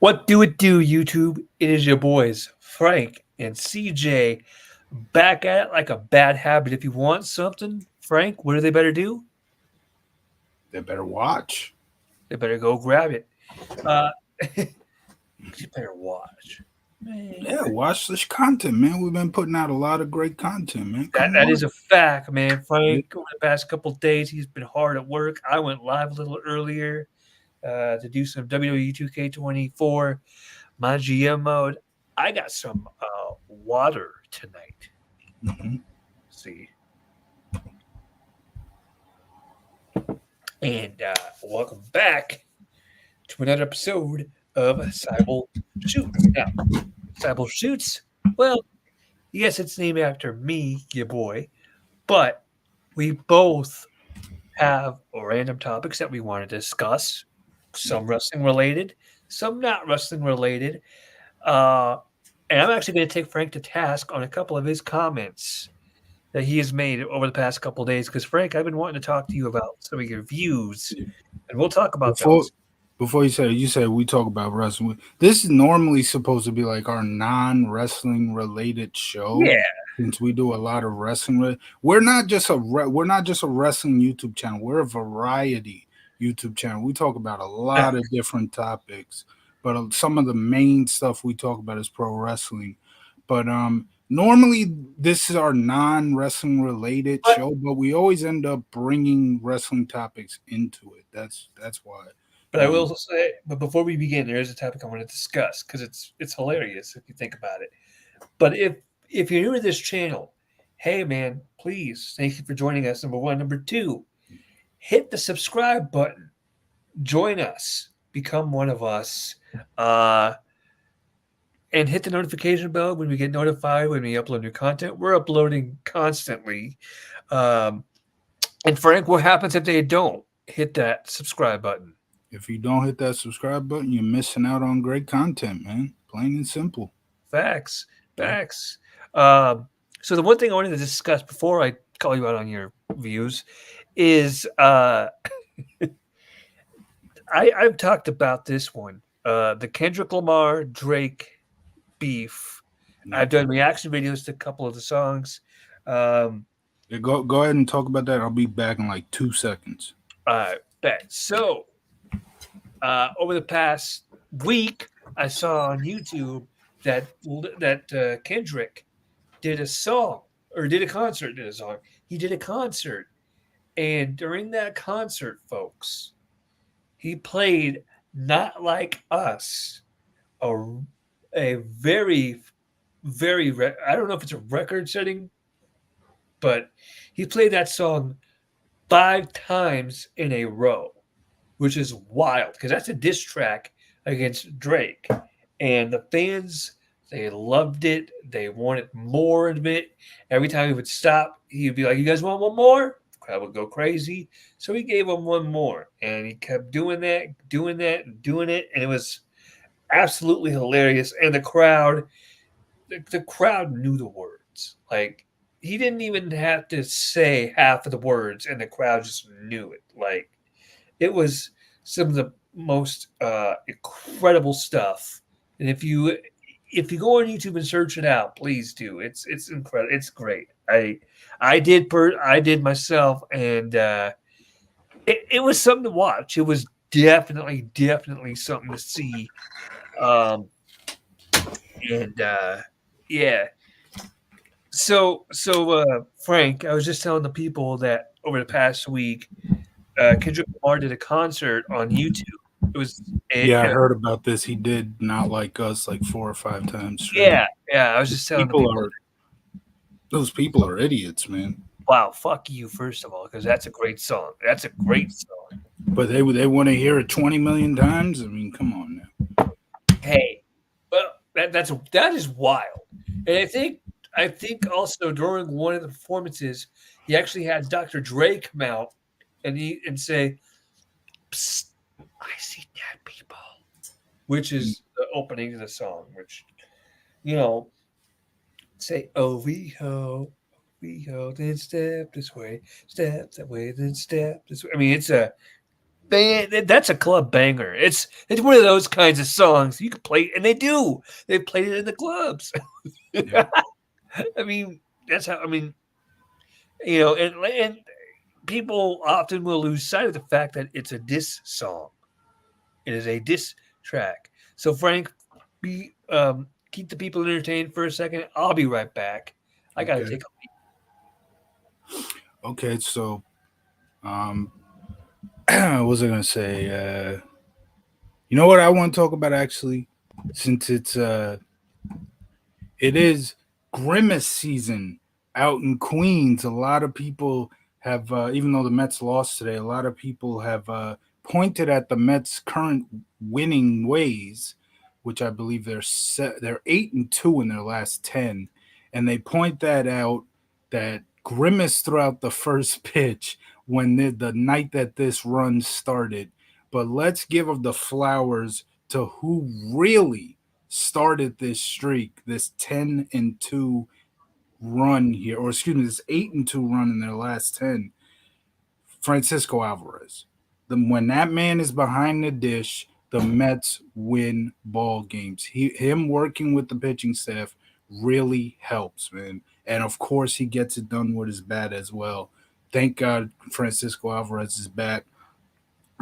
What do it do, YouTube? It is your boys, Frank and CJ, back at it like a bad habit. If you want something, Frank, what do they better do? They better watch. They better go grab it. Uh, you better watch. Man, Yeah, watch this content, man. We've been putting out a lot of great content, man. that, Come that on. is a fact, man. Yeah. Frank, over the past couple days, he's been hard at work. I went live a little earlier to do some WWE 2K24, my GM mode. I got some water tonight. Mhm. See, and welcome back to another episode of Seibel Shoots. Now, Seibel Shoots, well, yes, it's named after me, your boy, but we both have random topics that we want to discuss, some wrestling related, some not wrestling related. Uh, and I'm actually going to take Frank to task on a couple of his comments that he has made over the past couple of days. Because, Frank, I've been wanting to talk to you about some of your views, and we'll talk about Before those. before you said we talk about wrestling. This is normally supposed to be like our non-wrestling related show. Yeah. Since we do a lot of wrestling, we're not just we're not just a wrestling YouTube channel. We're a variety YouTube channel. We talk about a lot of different topics, but some of the main stuff we talk about is pro wrestling. But normally this is our non-wrestling related But show, but we always end up bringing wrestling topics into it. That's why. But I will say, but before we begin, there is a topic I want to discuss because it's hilarious if you think about it. But if you're new to this channel, hey man, please thank you for joining us. Number one, number two, hit the subscribe button, join us, become one of us, uh, and hit the notification bell when we get notified when we upload new content. We're uploading constantly. Um, and Frank, what happens if they don't hit that subscribe button? If you don't hit that subscribe button, you're missing out on great content, man. Plain and simple. Facts, Yeah. facts. Um, so the one thing I wanted to discuss before I call you out on your views is I've talked about this one, the Kendrick Lamar Drake beef. Yeah. I've done reaction videos to a couple of the songs. Um, Yeah, go ahead and talk about that. I'll be back in like 2 seconds. Bet. So over the past week, I saw on YouTube that Kendrick did a song or did a concert. Did a song. He did a concert, and during that concert, folks, he played "Not Like Us," a very I don't know if it's a record-setting, but he played that song 5 times in a row, which is wild because that's a diss track against Drake, and the fans they loved it. They wanted more of it. Every time he would stop, he'd be like, "You guys want one more?" The crowd would go crazy. So he gave him one more, and he kept doing that, doing that, and doing it, and it was absolutely hilarious. And the crowd knew the words. Like he didn't even have to say half of the words, and the crowd just knew it. Like it was some of the most incredible stuff. And if you go on YouTube and search it out, please do. It's incredible. It's great. I did myself, and it was something to watch. It was definitely something to see. Um, and yeah. So Frank, I was just telling the people that over the past week, Kendrick Lamar did a concert on YouTube. It was it, Yeah, I heard about this. He did not like us like 4 or 5 times straight. yeah, yeah. I was just telling the People people, are those people are idiots, man. wow, fuck you first of all, because that's a great song. That's a great song. But they want to hear it 20 million times. I mean, come on now. Hey, well, that is wild. And I think also during one of the performances, he actually had Dr. Dre come out and say, "Psst, I see dead people," which is the opening of the song, which you know say, "Oh, we ho, then step this way, step that way, then step this way." I mean, it's a That's a club banger. It's one of those kinds of songs you can play, and they do. They played it in the clubs. Yeah. I mean, that's how. I mean, you know, and people often will lose sight of the fact that it's a diss song. It is a diss track. So Frank, keep the people entertained for a second. I'll be right back. I got to Okay. take a Okay. So, what was I gonna say? You know what I want to talk about actually, since it is Grimace season out in Queens. A lot of people have, even though the Mets lost today, a lot of people have pointed at the Mets' current winning ways, which I believe they're 8-2 in their last 10, and they point that out that Grimace throughout the first pitch when the night that this run started. But let's give the flowers to who really started this streak, this 10-2 run here, or excuse me, this 8-2 run in their last 10. Francisco Alvarez. When that man is behind the dish, the Mets win ball games. Him working with the pitching staff really helps, man. And of course, he gets it done with his bat as well. Thank God Francisco Alvarez is back.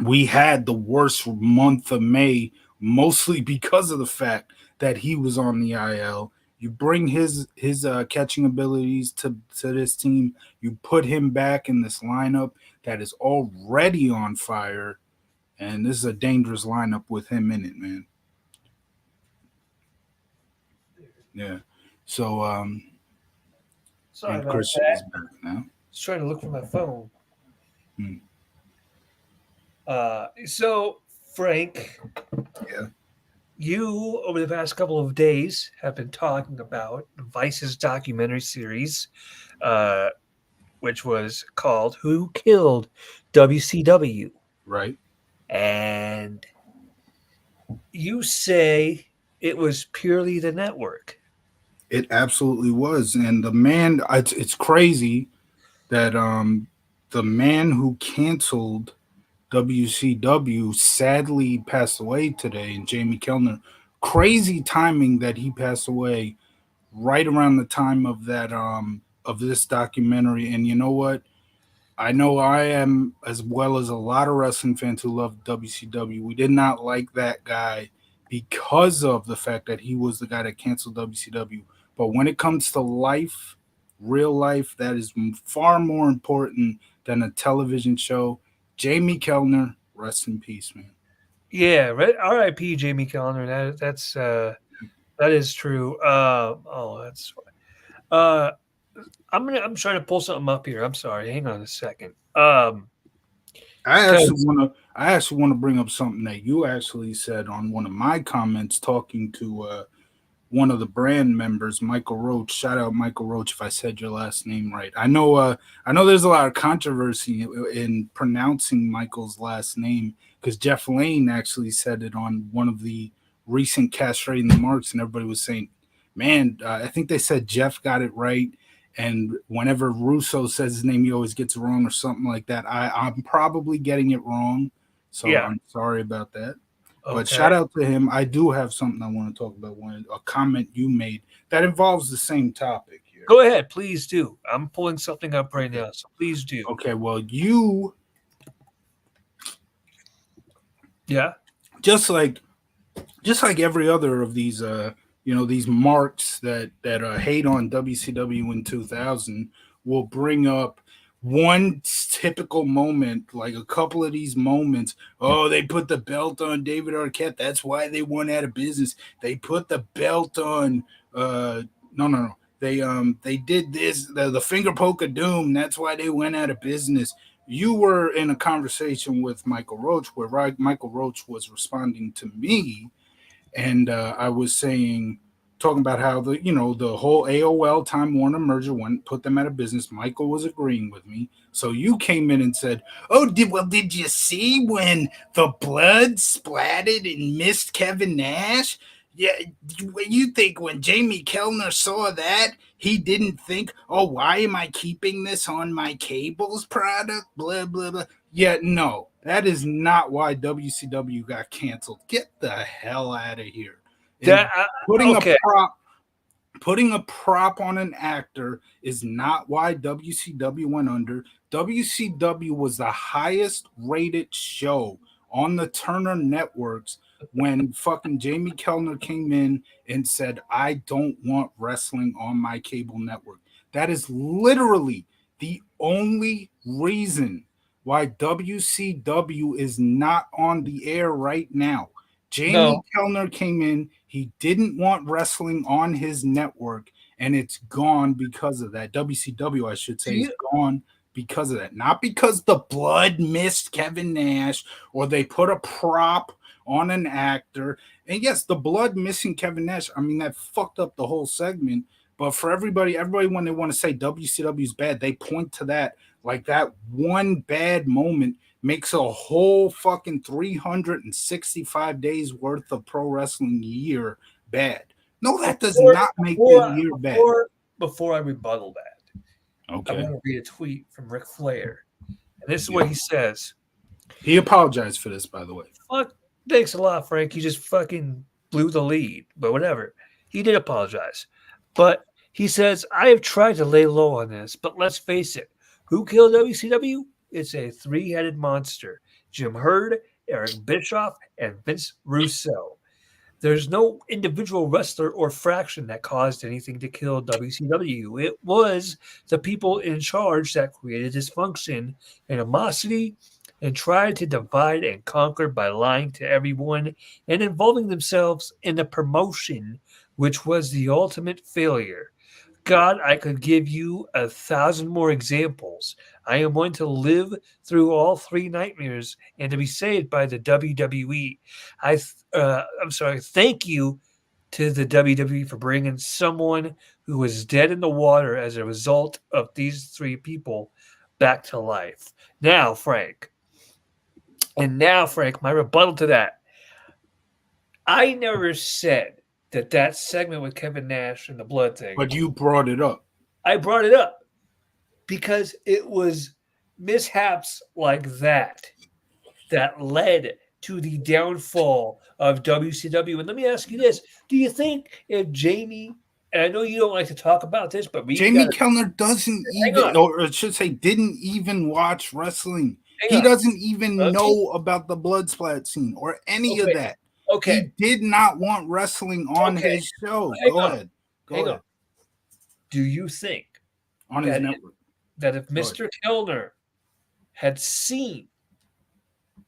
We had the worst month of May, mostly because of the fact that he was on the IL. You bring his catching abilities to this team. You put him back in this lineup that is already on fire, and this is a dangerous lineup with him in it, man. Yeah. So Sorry and about Christian is that. back now. Just trying to look for my phone. Hmm. So Frank, Yeah. you over the past couple of days have been talking about Vice's documentary series, uh, which was called "Who Killed WCW," Right. and you say it was purely the network. It absolutely was, and the man. It's crazy that the man who canceled WCW sadly passed away today, and Jamie Kellner. Crazy timing that he passed away right around the time of that of this documentary. And you know what? I know I am, as well as a lot of wrestling fans who love WCW. We did not like that guy because of the fact that he was the guy that canceled WCW. But when it comes to life, real life, that is far more important than a television show. Jamie Kellner, rest in peace, man. Yeah, R.I.P. Jamie Kellner. That is true. That's uh, I'm trying to pull something up here. I'm sorry. Hang on a second. Because I actually want to bring up something that you actually said on one of my comments talking to one of the brand members, Michael Roach. Shout out Michael Roach if I said your last name right. I know there's a lot of controversy in pronouncing Michael's last name because Jeff Lane actually said it on one of the recent castrating the marks, and everybody was saying, "Man, I think they said Jeff got it right." And whenever Russo says his name, he always gets it wrong or something like that. I'm probably getting it wrong, so yeah, I'm sorry about that. But okay. shout out to him. I do have something I want to talk about. A comment you made that involves the same topic here. Go ahead, please do. I'm pulling something up right Okay. now, so please do. Okay. Well, you Yeah, just like every other of these these marks that hate on WCW in 2000 will bring up one typical moment, like a couple of these moments. Oh, they put the belt on David Arquette, that's why they went out of business. They put the belt on no, they did this, the finger poke of doom, that's why they went out of business. You were in a conversation with Michael Roach where Michael Roach was responding to me, and I was talking about how the whole AOL Time Warner merger went put them out of business. Michael was agreeing with me, so you came in and said, "Oh, did you see when the blood splattered and missed Kevin Nash? Yeah, you think when Jamie Kellner saw that, he didn't think, oh, why am I keeping this on my cables product? Blah blah blah." Yeah, no, That is not why WCW got canceled. Get the hell out of here. That putting okay. Putting a prop on an actor is not why WCW went under. WCW was the highest rated show on the Turner networks when fucking Jamie Kellner came in and said, I don't want wrestling on my cable network. That is literally the only reason why WCW is not on the air right now. Jamie Kellner came in. He didn't want wrestling on his network, and it's gone because of that. WCW, I should say, is gone because of that. Not because the blood missed Kevin Nash or they put a prop on an actor. And yes, the blood missing Kevin Nash, I mean, that fucked up the whole segment. But for everybody when they want to say WCW is bad, they point to that. Like that one bad moment makes a whole fucking 365 days worth of pro wrestling year bad. No, that does not make the year bad. Before I rebuttal that, okay, I want to read a tweet from Ric Flair. And this is what he says. He apologized for this, by the way. Fuck, thanks a lot, Frank. You just fucking blew the lead, but whatever. He did apologize. But he says, I have tried to lay low on this, but let's face it. Who killed WCW? It's a three-headed monster. Jim Herd, Eric Bischoff, and Vince Russo. There's no individual wrestler or fraction that caused anything to kill WCW. It was the people in charge that created dysfunction, animosity, and tried to divide and conquer by lying to everyone and involving themselves in the promotion, which was the ultimate failure. God, I could give you 1,000 more examples. I am one to live through all three nightmares and to be saved by the WWE. I'm sorry. Thank you to the WWE for bringing someone who was dead in the water as a result of these three people back to life. Now, Frank, my rebuttal to that. I never said that segment with Kevin Nash and the blood thing. But you brought it up. I brought it up because it was mishaps like that led to the downfall of WCW. And let me ask you this. Do you think if Jamie, and I know you don't like to talk about this, but Jamie Kellner doesn't even, or I should say, didn't even watch wrestling. He doesn't even know about the blood splat scene or any of that. Okay. He did not want wrestling on his show. Go ahead. Do you think on his network that if Mr. Kellner had seen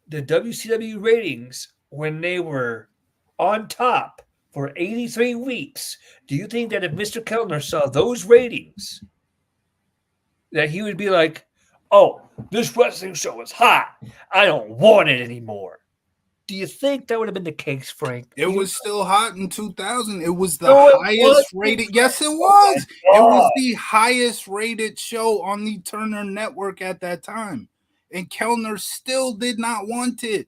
the WCW ratings when they were on top for 83 weeks, do you think that if Mr. Kellner saw those ratings, that he would be like, oh, this wrestling show is hot. I don't want it anymore. Do you think that would have been the case, Frank? It was still hot in 2000. It was the highest rated. Yes, it was. It was the highest rated show on the Turner network at that time. And Kellner still did not want it.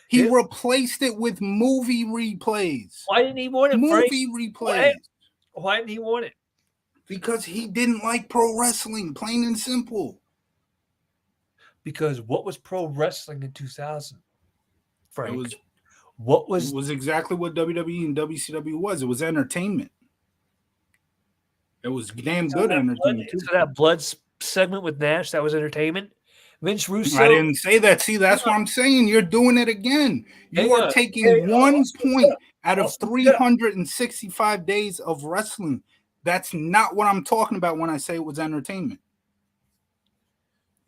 He replaced it with movie replays. Why didn't he want it, Movie replays. Why didn't he want it? Because he didn't like pro wrestling, plain and simple. Because what was pro wrestling in 2000? Frank. It was exactly what WWE and WCW was. It was entertainment. It was damn good entertainment too. So that blood segment with Nash, that was entertainment. Vince Russo. I didn't say that. See, that's what I'm saying. You're doing it again. You are taking 1 point out of 365 days of wrestling. That's not what I'm talking about when I say it was entertainment.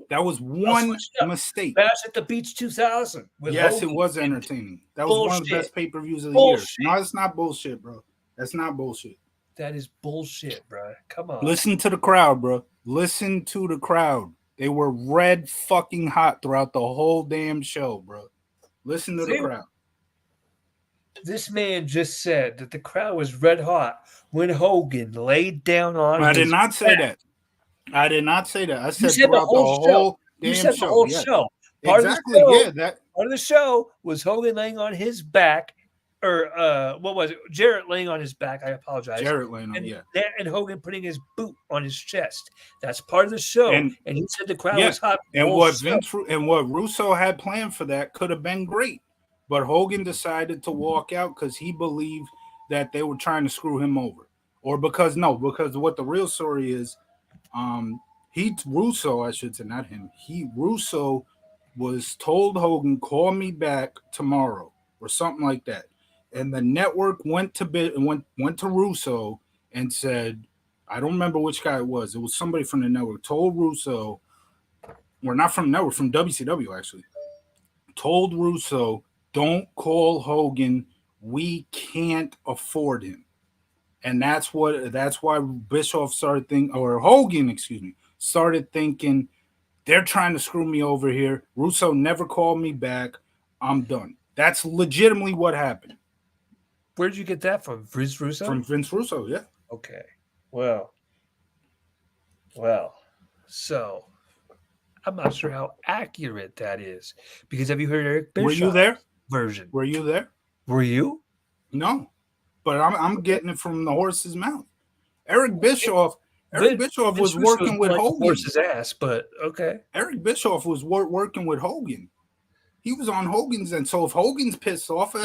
That was one mistake. Bash at the Beach 2000. Yes, it was entertaining. That was one of the best pay-per-views of the year. No, it's not bullshit, bro. That's not bullshit. That is bullshit, bro. Come on. Listen to the crowd, bro. Listen to the crowd. They were red fucking hot throughout the whole damn show, bro. Listen to the crowd. This man just said that the crowd was red hot when Hogan laid down on I did not say that. I did not say that. I said throughout the whole damn show. The whole show. Exactly. Part of the show was Hogan laying on his back or what was it? Jarrett laying on his back. I apologize. Jarrett Leno, And yeah. and Hogan putting his boot on his chest. That's part of the show. And And he said the crowd yeah, was hot. and what Russo had planned for that could have been great, but Hogan decided to walk out because he believed that they were trying to screw him over, or because what the real story is, Russo, I should say, not him. Russo was told Hogan, call me back tomorrow or something like that, and the network went to Russo and said, I don't remember which guy it was. It was somebody from the network told Russo, or not from the network, from WCW actually, told Russo, don't call Hogan. We can't afford him. And that's why Bischoff started thinking, or Hogan, excuse me, started thinking, they're trying to screw me over here. Russo never called me back. I'm done. That's legitimately what happened. Where did you get that from? Vince Russo? From Vince Russo, yeah. Okay. Well. So I'm not sure how accurate that is. Because have you heard Eric Bischoff's Were you there? version? Were you there? Were you? No. But I'm getting it from the horse's mouth. Eric Bischoff was working with Hogan. Horse's ass, but okay. Eric Bischoff was working with Hogan. He was on Hogan's end. So if Hogan's pissed off, of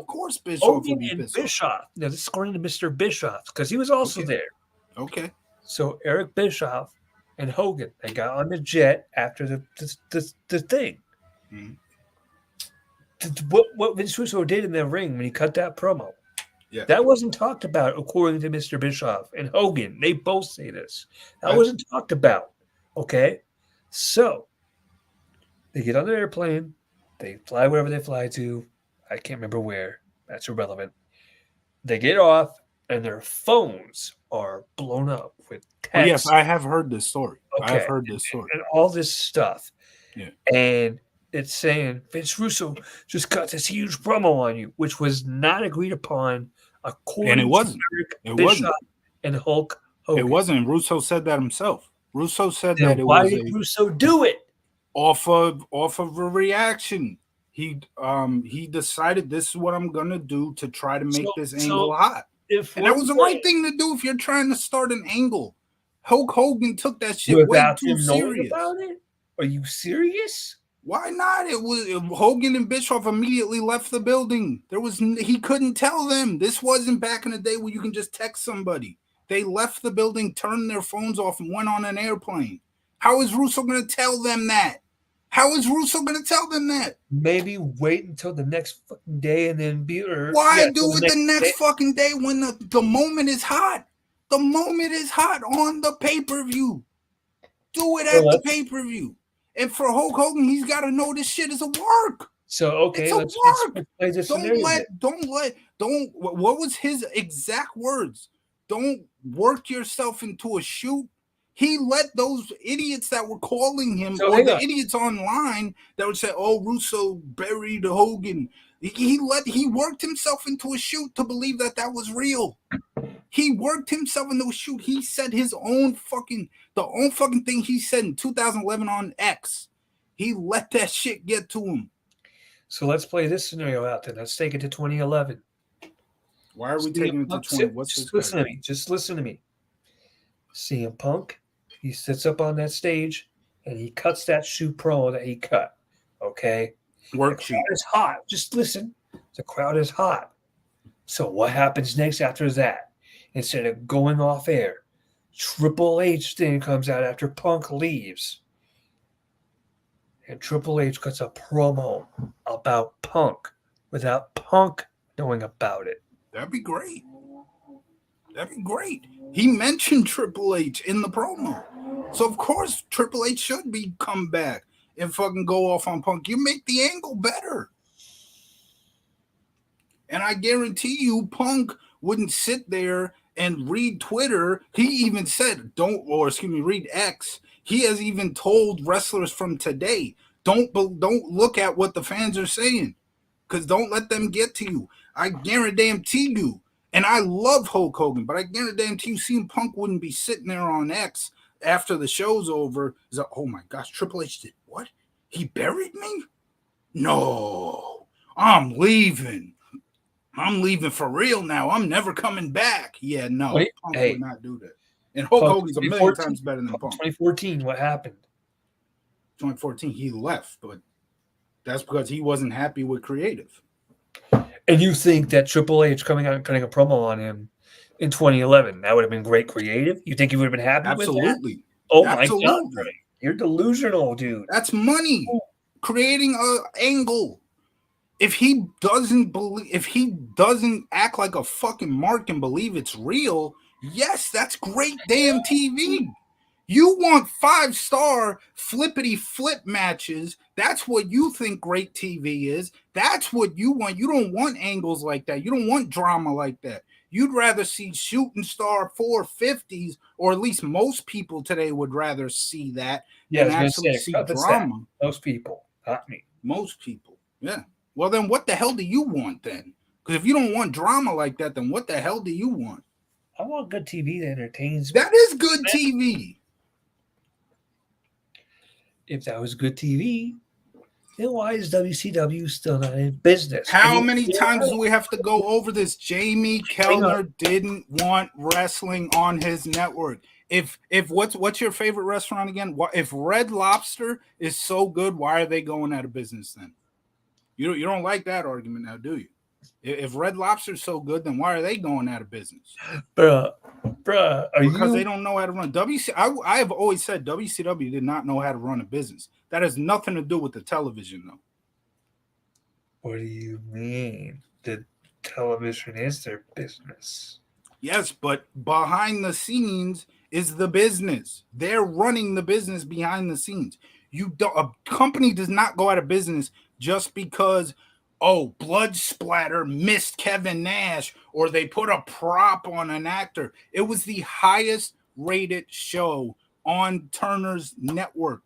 course Bischoff Hogan would be and pissed Bischoff. off. Now this is according to Mr. Bischoff because he was also there. Okay. So Eric Bischoff and Hogan, they got on the jet after the thing. Mm-hmm. What Vince Russo did in the ring when he cut that promo, that wasn't talked about according to Mr. Bischoff and Hogan. They both say this. That wasn't talked about. Okay, so they get on the airplane, they fly wherever they fly to. I can't remember where. That's irrelevant. They get off, and their phones are blown up with text. Yes, I have heard this story. Okay. I have heard this story. And all this stuff. Yeah. And it's saying Vince Russo just got this huge promo on you, which was not agreed upon according it wasn't. to Eric It Bischoff wasn't. and Hulk Hogan. It wasn't. Russo said that himself. Russo said then that it why was did Russo do it? Off of a reaction. He decided this is what I'm gonna do to try to make this angle hot. And that was the right thing to do if you're trying to start an angle. Hulk Hogan took that shit way too serious. About it? Are you serious? Why not? Hogan and Bischoff immediately left the building. He couldn't tell them. This wasn't back in the day where you can just text somebody. They left the building, turned their phones off, and went on an airplane. How is Russo going to tell them that? Maybe wait until the next fucking day and then Why do it the next fucking day when the moment is hot? The moment is hot on the pay-per-view. Do it at the pay-per-view. And for Hulk Hogan, he's got to know this shit is a work. So okay, let's play this scenario. What was his exact words? Don't work yourself into a shoot. He let those idiots that were calling him, or the idiots online that would say, "Oh, Russo buried Hogan." He worked himself into a shoot to believe that was real. He worked himself into a shoot. He said the own fucking thing he said in 2011 on X. He let that shit get to him. So let's play this scenario out then. Let's take it to 2011. Why are we taking it to 20? What's just listen to me. Just listen to me. CM Punk, he sits up on that stage and he cuts that shoot promo that he cut. Okay? Work the crowd is hot. Just listen. The crowd is hot. So what happens next after that? Instead of going off air, Triple H thing comes out after Punk leaves. And Triple H cuts a promo about Punk without Punk knowing about it. That'd be great. He mentioned Triple H in the promo. So, of course, Triple H should come back and fucking go off on Punk. You make the angle better. And I guarantee you, Punk wouldn't sit there and read Twitter. He even said, read X. He has even told wrestlers from today, don't look at what the fans are saying, because don't let them get to you. I guarantee you, and I love Hulk Hogan, but I guarantee you, CM Punk wouldn't be sitting there on X after the show's over. He's like, oh my gosh, Triple H did what? He buried me? No, I'm leaving. I'm leaving for real now. I'm never coming back. Yeah, no, Punk would Hey, not do that. And Hulk Punk Hogan's a million 2014, times better than Punk. 2014, what happened? 2014, he left, but that's because he wasn't happy with creative. And you think that Triple H coming out and cutting a promo on him in 2011, that would have been great creative? You think he would have been happy with that? Absolutely. Oh my God, Absolutely. Frank. You're delusional, dude. That's money. Creating a angle. If he doesn't act like a fucking mark and believe it's real, yes, that's great damn TV. You want 5-star flippity flip matches. That's what you think great TV is. That's what you want. You don't want angles like that. You don't want drama like that. You'd rather see shooting star 450s, or at least most people today would rather see that Yeah, I than was going to actually say, see cut the drama. stat. Most people, not me. Most people. Yeah. Well, then what the hell do you want then? Because if you don't want drama like that, then what the hell do you want? I want good TV that entertains me. That is good TV. If that was good TV, then why is WCW still not in business? How many times do we have to go over this? Jamie Kellner didn't want wrestling on his network. If what's your favorite restaurant again? If Red Lobster is so good, why are they going out of business then? You don't like that argument now, do you? If Red Lobster's so good, then why are they going out of business? Bruh, because they don't know how to run. I have always said WCW did not know how to run a business. That has nothing to do with the television, though. What do you mean? The television is their business. Yes, but behind the scenes is the business. They're running the business behind the scenes. A company does not go out of business just because, oh, blood splatter missed Kevin Nash, or they put a prop on an actor. It was the highest rated show on Turner's network.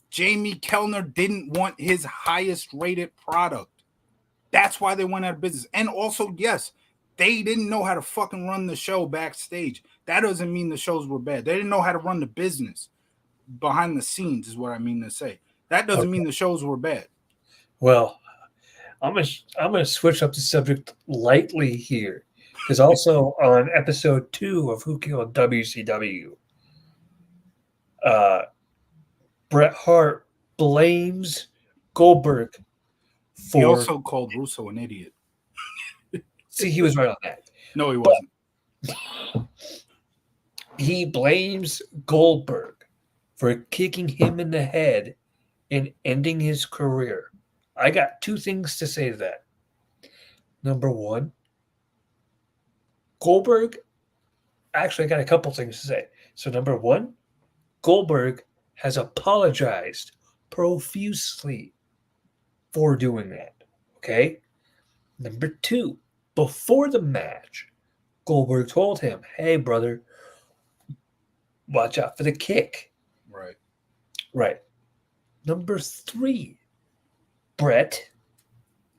Jamie Kellner didn't want his highest rated product. That's why they went out of business. And also, yes, they didn't know how to fucking run the show backstage. That doesn't mean the shows were bad. They didn't know how to run the business behind the scenes, is what I mean to say. That doesn't mean the shows were bad. Well, I'm gonna switch up the subject lightly here, because also on episode 2 of Who Killed WCW, Bret Hart blames Goldberg for. He also called Russo an idiot. See, he was right on that. No, he wasn't. He blames Goldberg for kicking him in the head and ending his career. I got 2 things to say to that. Number 1, Goldberg, actually, I got a couple things to say. So, number 1, Goldberg has apologized profusely for doing that. Okay? Number 2, before the match, Goldberg told him, hey, brother, watch out for the kick. Right. Right. Number 3, Bret,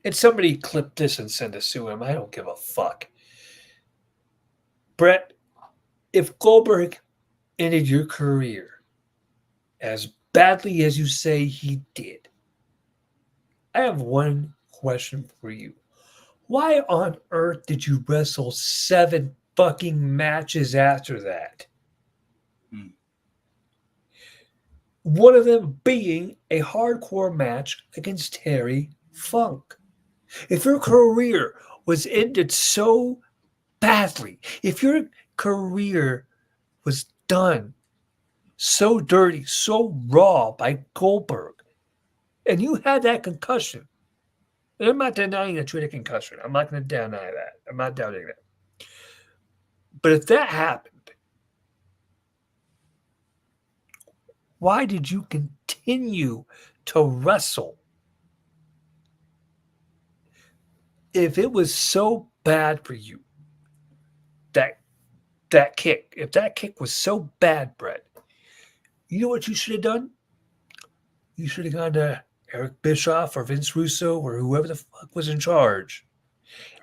and somebody clip this and send us to him. I don't give a fuck. Bret, if Goldberg ended your career as badly as you say he did, I have one question for you. Why on earth did you wrestle 7 fucking matches after that? One of them being a hardcore match against Terry Funk. If your career was ended so badly, if your career was done so dirty, so raw by Goldberg, and you had that concussion, and I'm not denying that you had a concussion. I'm not going to deny that. I'm not doubting that. But if that happened, why did you continue to wrestle? If it was so bad for you, that kick, if that kick was so bad, Bret, you know what you should have done? You should have gone to Eric Bischoff or Vince Russo or whoever the fuck was in charge.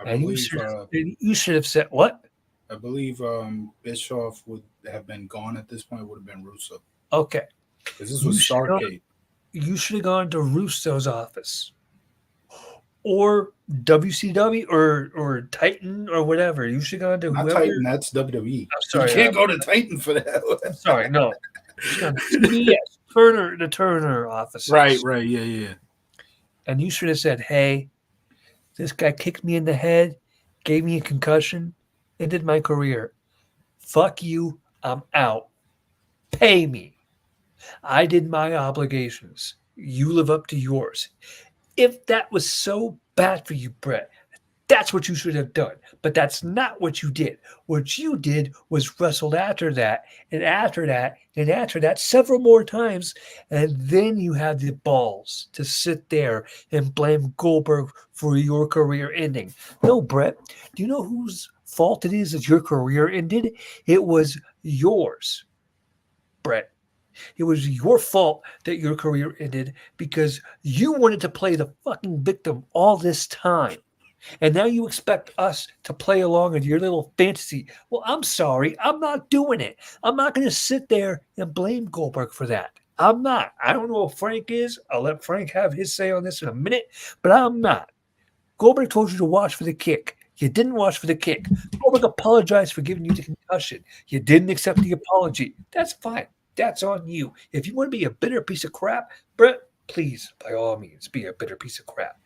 You should have said, what? I believe Bischoff would have been gone at this point. It would have been Russo. Okay. Because this was Starrcade. You should have gone to Russo's office. or WCW or Titan or whatever. You should go to Not whoever. Titan, that's WWE. I'm You sorry. can't go to Titan for I'm that. sorry. No, you should go to TBS, the Turner offices. Right, yeah. And you should have said, "Hey, this guy kicked me in the head, gave me a concussion, ended my career. Fuck you. I'm out. Pay me. I did my obligations. You live up to yours." If that was so bad for you, Brett, that's what you should have done. But that's not what you did. What you did was wrestled after that, and after that, and after that, several more times. And then you had the balls to sit there and blame Goldberg for your career ending. No, Brett, do you know whose fault it is that your career ended? It was yours, Brett. It was your fault that your career ended because you wanted to play the fucking victim all this time. And now you expect us to play along with your little fantasy. Well, I'm sorry. I'm not doing it. I'm not going to sit there and blame Goldberg for that. I'm not. I don't know if Frank is. I'll let Frank have his say on this in a minute, but I'm not. Goldberg told you to watch for the kick. You didn't watch for the kick. Goldberg apologized for giving you the concussion. You didn't accept the apology. That's fine. That's on you. If you want to be a bitter piece of crap, Brett, please, by all means, be a bitter piece of crap.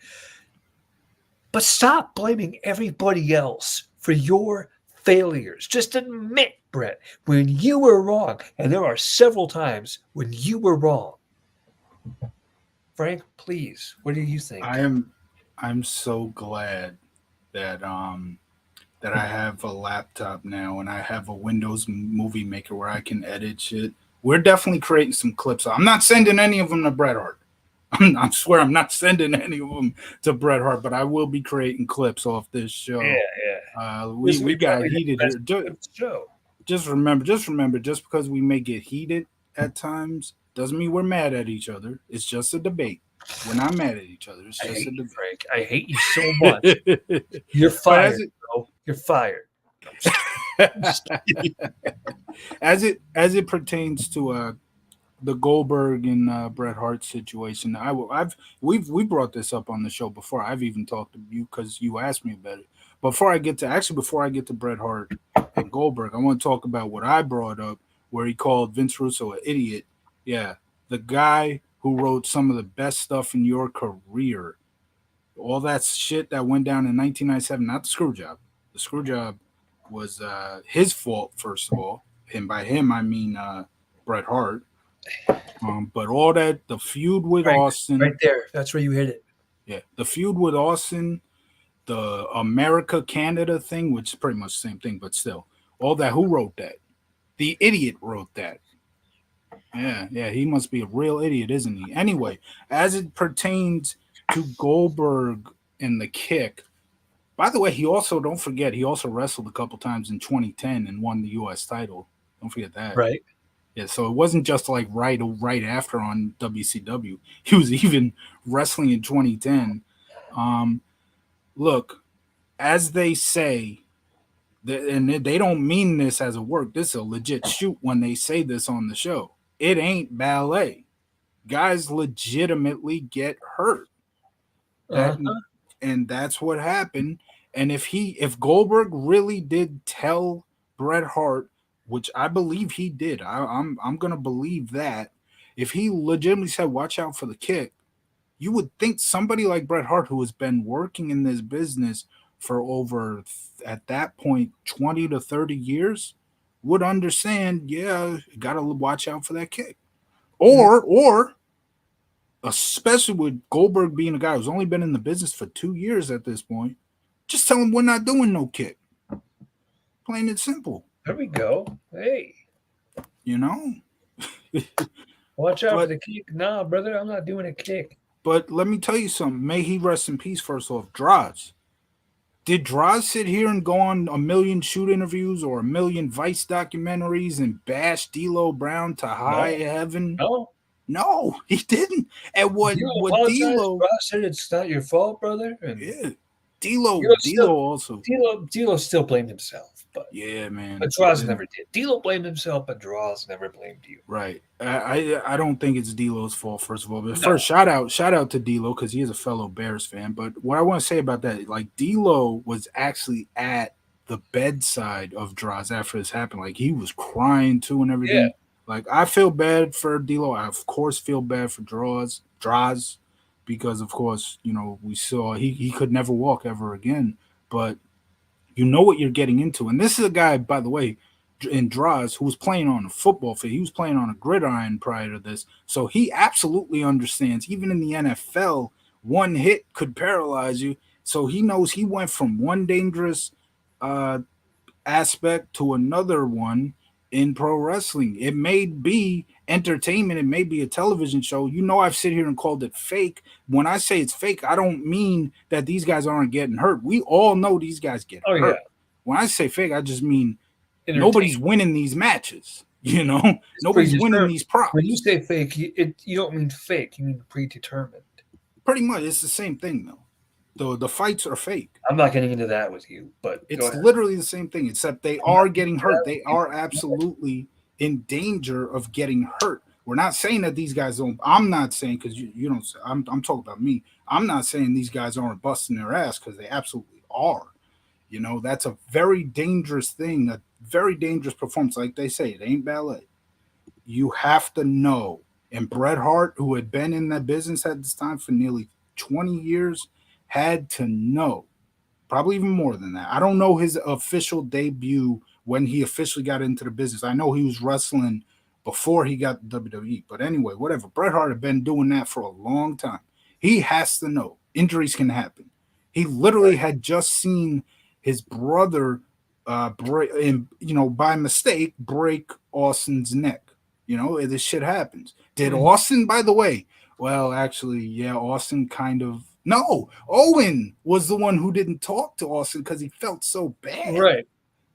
But stop blaming everybody else for your failures. Just admit, Brett, when you were wrong. And there are several times when you were wrong. Frank, please, what do you think? I'm so glad that that I have a laptop now and I have a Windows movie maker where I can edit shit. We're definitely creating some clips. I'm not sending any of them to Bret Hart. I swear I'm not sending any of them to Bret Hart, but I will be creating clips off this show. Yeah. We got heated here. Show. Just remember, just because we may get heated at times doesn't mean we're mad at each other. It's just a debate. We're not mad at each other. It's I just hate a you, debate. Frank. I hate you so much. You're fired, bro. You're fired. As it pertains to the Goldberg and Bret Hart situation, we brought this up on the show before. I've even talked to you because you asked me about it. Before I get to Bret Hart and Goldberg, I want to talk about what I brought up, where he called Vince Russo an idiot. Yeah, the guy who wrote some of the best stuff in your career, all that shit that went down in 1997, not the screw job. The screw job was his fault, first of all. And by him, I mean Bret Hart. But all that, the feud with Austin. Right there. That's where you hit it. Yeah. The feud with Austin, the America-Canada thing, which is pretty much the same thing, but still. All that, who wrote that? The idiot wrote that. Yeah, he must be a real idiot, isn't he? Anyway, as it pertains to Goldberg and the kick, by the way, don't forget, he also wrestled a couple times in 2010 and won the U.S. title. Don't forget that. Right. Yeah, so it wasn't just like right after on WCW. He was even wrestling in 2010. Look, as they say, and they don't mean this as a work. This is a legit shoot when they say this on the show. It ain't ballet. Guys legitimately get hurt. And that's what happened. And if Goldberg really did tell Bret Hart, which I believe he did, I'm gonna believe that. If he legitimately said, "Watch out for the kick," you would think somebody like Bret Hart, who has been working in this business for over, at that point, 20 to 30 years, would understand, yeah, gotta watch out for that kick. Or especially with Goldberg being a guy who's only been in the business for 2 years at this point, just tell him we're not doing no kick. Plain and simple. There we go. Hey. You know? Watch out for the kick. Nah, brother, I'm not doing a kick. But let me tell you something. May he rest in peace, first off. Droz. Did Droz sit here and go on a million shoot interviews or a million Vice documentaries and bash D'Lo Brown to high heaven? No, he didn't. And what D'Lo said, it's not your fault, brother. And yeah, D'Lo also. D'Lo still blamed himself. Yeah, man. But Draws never did. D'Lo blamed himself, but Draws never blamed you. Right. I don't think it's D'Lo's fault, first of all. But No. first, shout out to D'Lo because he is a fellow Bears fan. But what I want to say about that, like D'Lo was actually at the bedside of Draws after this happened. Like he was crying too and Yeah. everything. Like I feel bad for D'Lo. I of course feel bad for Draws, because of course we saw he could never walk ever again. But you know what you're getting into. And this is a guy, by the way, in Draws, who was playing on a football field. He was playing on a gridiron prior to this. So he absolutely understands, even in the NFL, one hit could paralyze you. So he knows he went from one dangerous uh, aspect to another one in pro wrestling. It may be entertainment, it may be a television show. I've sit here and called it fake. When I say it's fake, I don't mean that these guys aren't getting hurt. We all know these guys get Oh hurt. yeah. When I say fake, I just mean nobody's winning these matches. Nobody's winning these props. When you say fake, you don't mean fake. You mean predetermined. Pretty much, it's the same thing though. The fights are fake. I'm not getting into that with you, but it's literally the same thing, except they are getting hurt. They are absolutely in danger of getting hurt. We're not saying that these guys don't. I'm not saying, because you don't. I'm talking about me. I'm not saying these guys aren't busting their ass, because they absolutely are. That's a very dangerous thing, a very dangerous performance. Like they say, it ain't ballet. You have to know. And Bret Hart, who had been in that business at this time for nearly 20 years, had to know, probably even more than that. I don't know his official debut when he officially got into the business. I know he was wrestling before he got the WWE. But anyway, whatever. Bret Hart had been doing that for a long time. He has to know injuries can happen. He literally had just seen his brother, by mistake, break Austin's neck. This shit happens. Did Austin, by the way? Well, actually, yeah, Austin kind of. No, Owen was the one who didn't talk to Austin because he felt so bad. Right.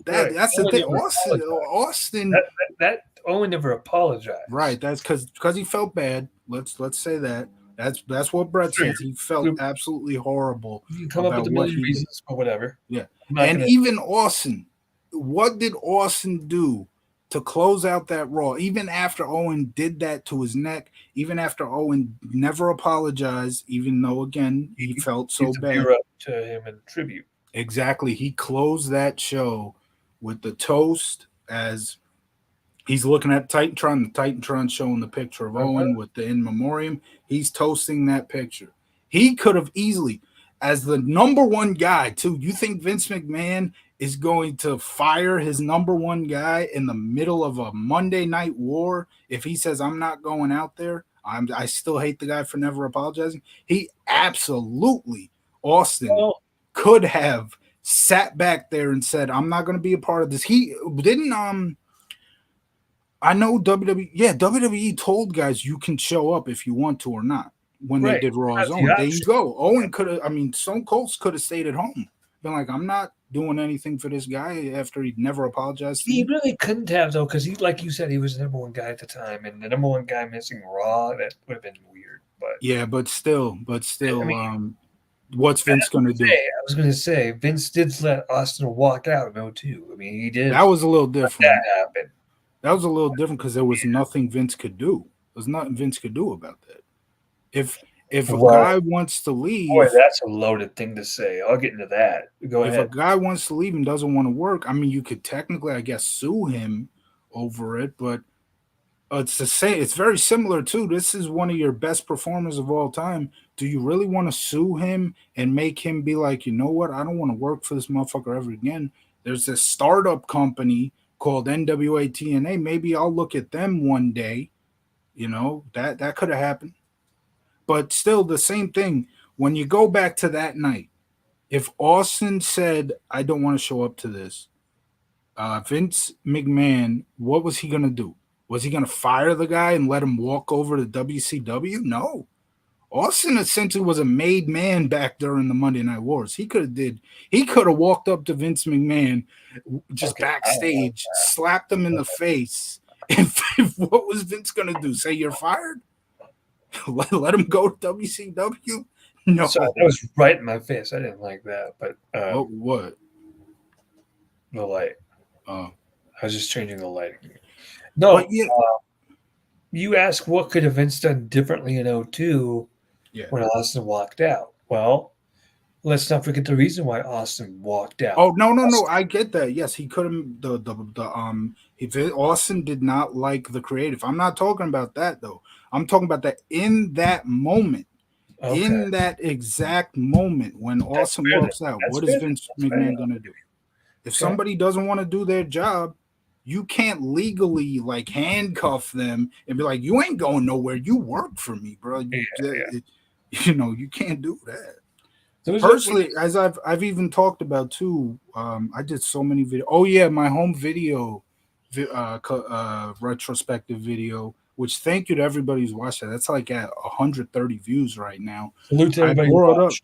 That's the thing. Austin. That Owen never apologized. Right. That's because he felt bad. Let's say that. That's what Bret says. He felt absolutely horrible. You can come up with a million reasons or whatever. Yeah. And even Austin, what did Austin do to close out that Raw? Even after Owen did that to his neck, even after Owen never apologized, even though, again, he felt so bad. Up to him in tribute. Exactly. He closed that show with the toast as he's looking at Titantron, the Titantron showing the picture of Owen with the in memoriam. He's toasting that picture. He could have easily, as the number one guy, too. You think Vince McMahon is going to fire his number one guy in the middle of a Monday Night War if he says, I'm not going out there? I still hate the guy for never apologizing. He absolutely, Austin, could have sat back there and said, I'm not going to be a part of this. He didn't, I know WWE told guys you can show up if you want to or not when they did Raw's Own. There you go. Owen could have, Stone Cold could have stayed at home. Been like, I'm not doing anything for this guy after he'd never apologized. He really couldn't have, though, because he, like you said, he was the number one guy at the time, and the number one guy missing Raw, that would have been weird. But yeah, but still, what's Vince going to do? I was going to say, Vince did let Austin walk out in 02. He did. That was a little different. That happened. That was a little different because there was nothing Vince could do. There's nothing Vince could do about that. If a guy wants to leave, boy, that's a loaded thing to say. I'll get into that. Go ahead. If a guy wants to leave and doesn't want to work, you could technically, I guess, sue him over it. But it's the same. It's very similar too. This is one of your best performers of all time. Do you really want to sue him and make him be like, you know what? I don't want to work for this motherfucker ever again. There's this startup company called NWA TNA. Maybe I'll look at them one day. That could have happened. But still, the same thing. When you go back to that night, if Austin said, I don't want to show up to this, Vince McMahon, what was he going to do? Was he going to fire the guy and let him walk over to WCW? No. Austin essentially was a made man back during the Monday Night Wars. He could have walked up to Vince McMahon just backstage, slapped him in the face. If what was Vince going to do? Say you're fired? Let him go to WCW? No. So that was right in my face. I didn't like that. But what? The light. Uh, I was just changing the lighting. No, but yeah, you ask what could have Vince done differently in '02 yeah. when Austin walked out. Well, let's not forget the reason why Austin walked out. Oh no, no, no! I get that. Yes, he couldn't. If Austin did not like the creative, I'm not talking about that though. I'm talking about that in that moment, Okay, in that exact moment when that's Austin fair then. walks out. That's What is fair then. Vince That's fair McMahon enough. gonna do? If Okay. somebody doesn't want to do their job, you can't legally like handcuff them and be like, "You ain't going nowhere. You work for me, bro." Yeah, yeah. You can't do that. There was a Personally, as I've even talked about too, I did so many videos. Oh yeah, my home video, retrospective video. Which thank you to everybody who's watched that. That's like at 130 views right now. salute to I everybody who brought up. watched.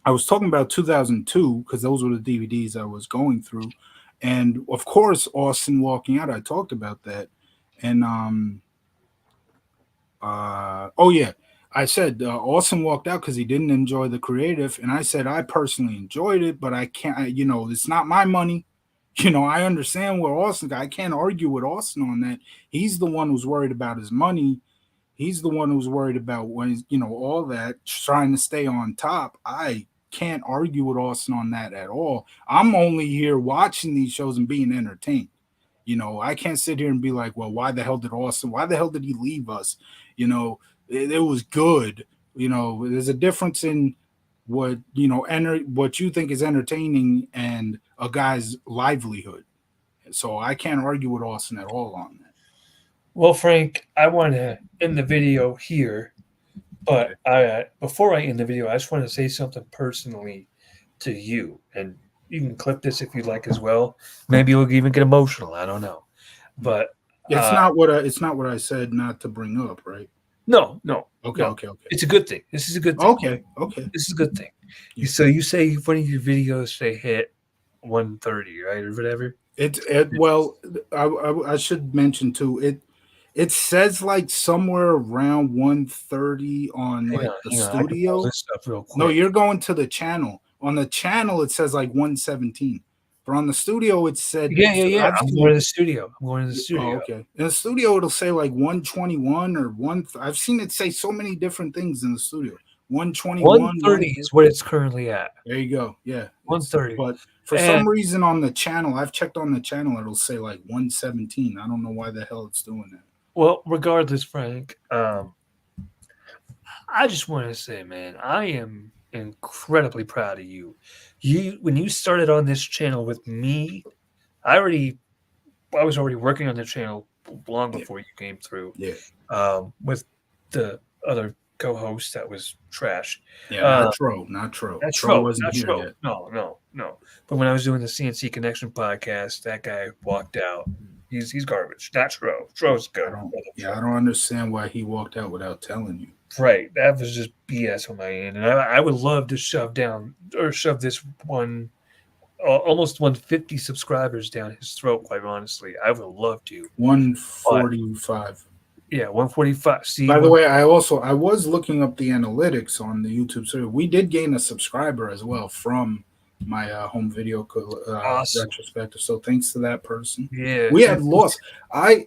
I was talking about 2002 because those were the DVDs I was going through, and of course Austin walking out. I talked about that, and oh yeah, I said Austin walked out because he didn't enjoy the creative, and I said I personally enjoyed it, but I can't. It's not my money. I understand where Austin. I can't argue with Austin on that. He's the one who's worried about his money. He's the one who's worried about when all that trying to stay on top. I can't argue with Austin on that at all. I'm only here watching these shows and being entertained. I can't sit here and be like, well, why the hell did Austin? Why the hell did he leave us? It was good. There's a difference in what you think is entertaining and a guy's livelihood. So I can't argue with Austin at all on that. Well, Frank, I want to end the video here, Okay. but before I end the video, I just want to say something personally to you, and you can clip this if you'd like as well. Maybe you'll even get emotional. I don't know, but It's uh, not what I said not to bring up, right? no, no, Okay, no. okay, okay. It's a good thing. This is a good thing. Okay, okay. This is a good thing. Yeah. So you say one of your videos they hit 130, right, or whatever. Well, I should mention too. It says like somewhere around 130 on Hang like on, the hang on. I can pull studio. this up real No, quick. you're going to the channel. On the channel, it says like 117. But on the studio, it said Yeah, yeah, yeah. I've I'm going seen. to the studio. I'm going to the Oh, studio. okay. In the studio, it'll say like 121 or one. I've seen it say so many different things in the studio. 121, 130 is what it's currently at. There you go. Yeah. 130. But for And some reason on the channel, I've checked on the channel, it'll say like 117. I don't know why the hell it's doing that. well, regardless, Frank, I just want to say, man, I am incredibly proud of you. When you started on this channel with me, I was already working on the channel long Yeah. before you came through. Yeah. With the other co-host that was trash. Yeah. Uh, Not Tro. Not Tro. That's Tro Tro, wasn't not here Tro. yet. No, no, no. But when I was doing the CNC Connection podcast, that guy walked out. He's garbage. Not Tro. Tro's good. I don't understand why he walked out without telling you. Right. That was just BS on my end. And I would love to shove this one almost 150 subscribers down his throat, quite honestly. I would love to. But 145. yeah, 145. See, By the way, I was looking up the analytics on the YouTube server. We did gain a subscriber as well from my home video awesome. retrospective. So thanks to that person. Yeah. We had lost. I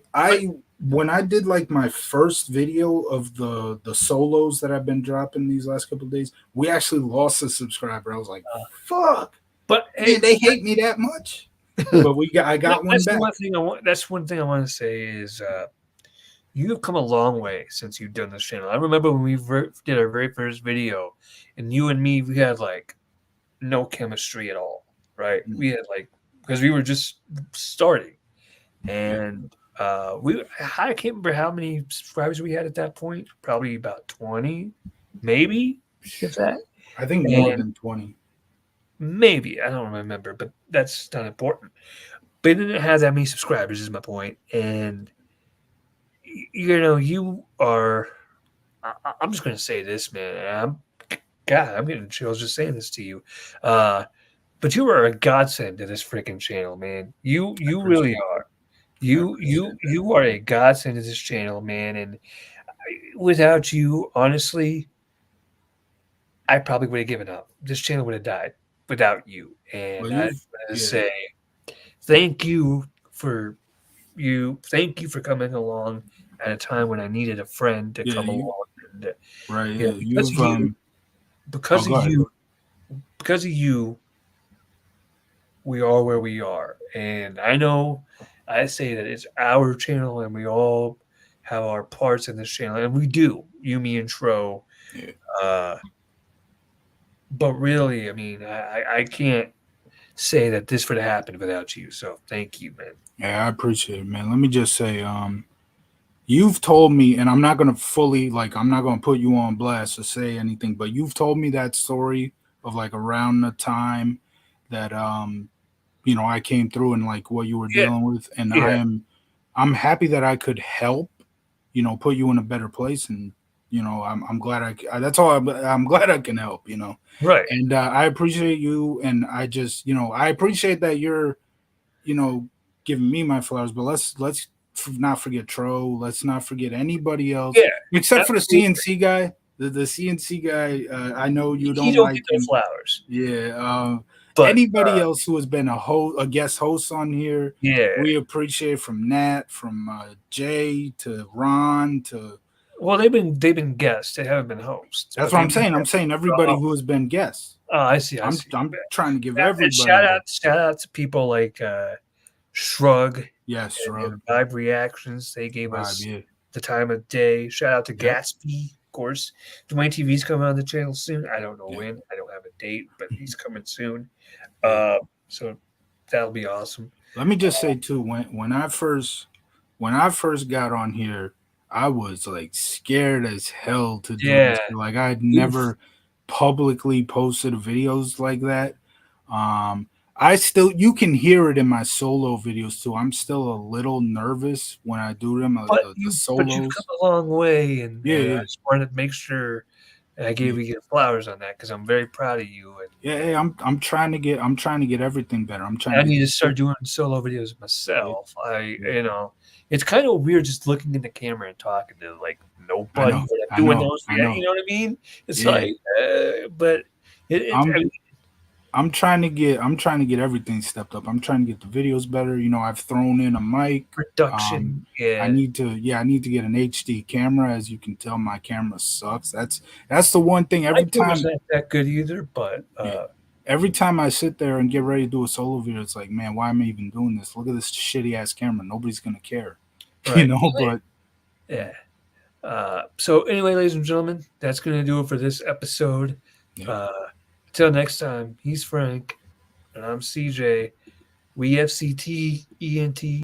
when I did like my first video of the solos that I've been dropping these last couple of days, we actually lost a subscriber. I was like, fuck. But Man, hey, they hate me that much. But I got one that's back. That's one thing I want to say is you have come a long way since you've done this channel. I remember when we did our very first video, and you and me, we had like no chemistry at all, right? We had like because we were just starting, and I can't remember how many subscribers we had at that point. Probably about 20, maybe if that. I think more than 20. Maybe I don't remember, but that's not important. But it didn't have that many subscribers, is my point, and you are. I'm just gonna say this, man. I'm getting chills just saying this to you. But you are a godsend to this freaking channel, man. You really are. You are a godsend to this channel, man. And without you, honestly, I probably would have given up. This channel would have died without you. And Well, I want to say thank you for thank you for coming along at a time when I needed a friend to Yeah, come you along. And, right. yeah, Yeah, you've Oh, because of go ahead. you, because of you, we are where we are. And I know I say that it's our channel and we all have our parts in this channel, and we do, you, me, and Tro. Yeah. Uh, but really, I mean, I can't say that this would have happened without you. So thank you, man. Yeah, I appreciate it, man. Let me just say, you've told me, and I'm not gonna fully like, I'm not gonna put you on blast or say anything, but you've told me that story of like around the time that I came through and like what you were Yeah, dealing with, and yeah, I'm happy that I could help, put you in a better place, and I'm glad that's all I'm glad I can help, right. and I appreciate you, and I just I appreciate that you're you know, giving me my flowers. But let's not forget Tro. Let's not forget anybody else Yeah, except for the absolutely. CNC guy. The CNC guy. I know you He don't don't get like no him. flowers, Yeah. but Anybody else who has been a guest host on here, yeah. we appreciate from Nat, from Jay to Ron to. Well, they've been guests. They haven't been hosts, That's but what they've I'm been saying. I'm guests. saying everybody Oh, who has been guests. I see. I see. I'm trying to give Yeah, and everybody the shout out to people like Shrug yes, and shrug Vibe Reactions. They gave vibe. us Yeah. the time of day. Shout out to Yep. Gatsby, of course. Dwayne TV's coming on the channel soon. I don't know Yeah. when. I don't have a date, but he's coming soon. Yeah. So that'll be awesome. Let me just say too, when I first got on here, I was like scared as hell to do this. Yeah. Like I'd Oof. never publicly posted videos like that. I still you can hear it in my solo videos too. I'm still a little nervous when I do them, the But you've come solos. a long way, Yeah, and I yeah, just wanted to make sure I yeah. gave you flowers on that because I'm very proud of you. Yeah, yeah, I'm trying to get everything better. I'm trying And to I get need the to start script. doing solo videos Yeah, myself. yeah. It's kind of weird just looking in the camera and talking to like I nobody know, or like I doing know, those. I You know. know what I mean? It's Yeah. like, but I I'm mean, I'm trying to get everything stepped up. I'm trying to get the videos better. I've thrown in a mic. Um, production. I Yeah, need to yeah, I need to get an HD camera. As you can tell, my camera sucks. That's the one thing. my camera's not that good either, but Yeah, every time I sit there and get ready to do a solo video, it's like, man, why am I even doing this? Look at this shitty ass camera. Nobody's gonna care, right. But Yeah. So anyway, ladies and gentlemen, that's gonna do it for this episode. yeah. Uh, Till next time, he's Frank and I'm CJ. We FCT ENT.